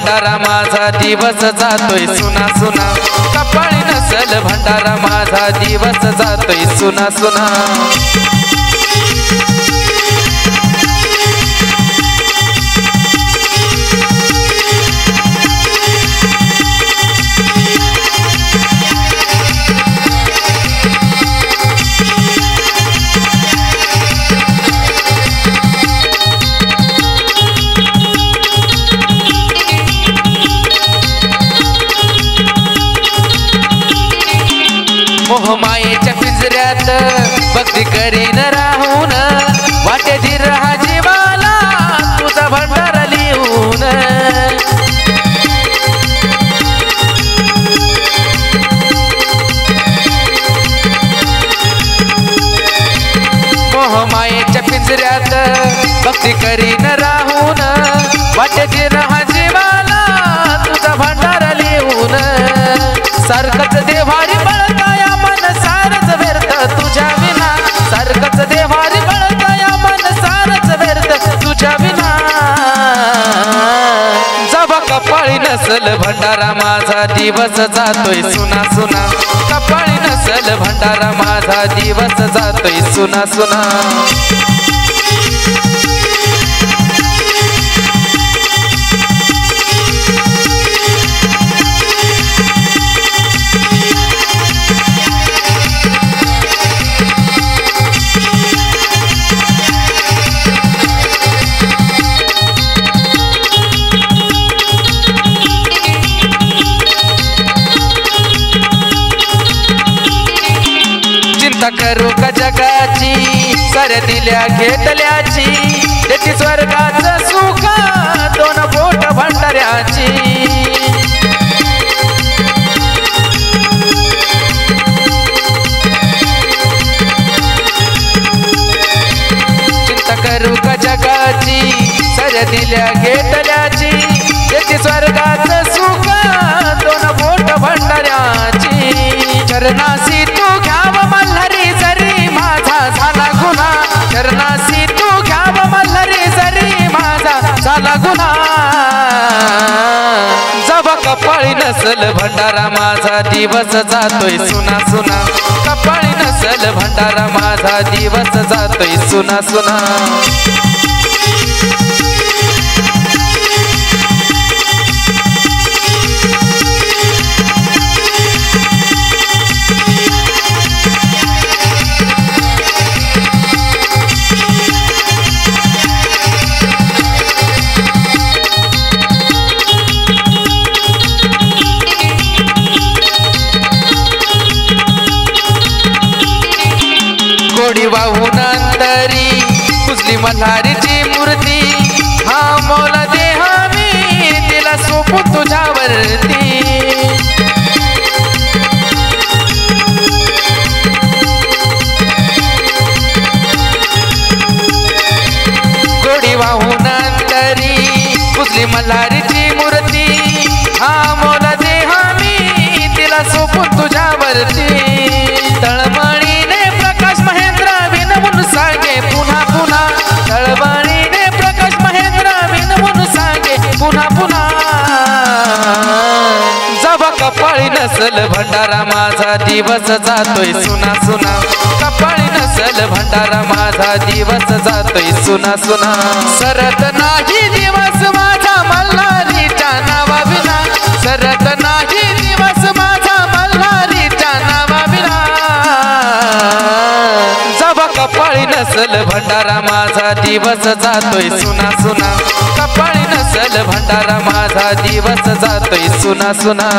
भंडारा माझा दिवस जातोय सुना सुना कपाळी नसल भंडारा माझा दिवस जातोय सुना सुना मोहमायेच्या पिंजऱ्यात भक्ती करीन राहून वाटेतील राहा जीवाला तुझा भंडारा लिहून मोहमायेच्या पिंजऱ्यात भक्ती करीन राहून वाटेतील राहा जीवाला तुझा भंडारा लिहून सारखंच देवारी बळकाया मन सारच व्यर्थ तुझ्या विना सारखंच देवारी बळकाया मन सारच व्यर्थ तुझ्या विना जवा कपाळी नसल भंडारा माझा दिवस जातोय सुना सुना कपाळी नसल भंडारा माझा दिवस जातोय सुना सुना करू का जगाची साऱ्या दिल्या घेतल्याची त्याची स्वर्गाचं सुख दोन बोट भंडाऱ्याची चिंता करू का जगाची साऱ्या दिल्या घेतल्याची त्याची स्वर्गाचं सुख दोन बोट भंडाऱ्याची चरणासी तू घ्याव मल्हारी जरी माझा झाला गुन्हा चरणासी तू घ्याव मल्हारी जरी माझा झाला गुन्हा जवा कपाळी नसल भंडारा माझा दिवस जातोय सुना सुना कपाळी नसल भंडारा माझा दिवस जातोय सुना सुना गोडी वाहून अंतरी पुजली मल्हारीची मूर्ती हा मौला देह मी तिला सोपून तुझ्यावरती गोडी वाहून अंतरी पुजली मल्हारीची मूर्ती हा मौला देह मी तिला सोपून तुझ्यावरती तळमळीने प्रकाश महेंद्र विनवून सांगे पुन्हा पुन्हा तळमळीने प्रकाश महेंद्र विनवून सांगे पुन्हा पुन्हा जवा कपाळी नसल भंडारा माझा दिवस जातोय सुना सुना कपाळी नसल भंडारा माझा दिवस जातोय सुना सुना सरत नाही दिवस माझा मल्हारीच्या नावा विना सरत नाही दिवस माझा मल्हारीच्या नावा विना जवा कपाळी नसल भंडारा माझा दिवस जातोय सुना सुना कपाळी नसल भंडारा माझा दिवस जातोय सुना सुना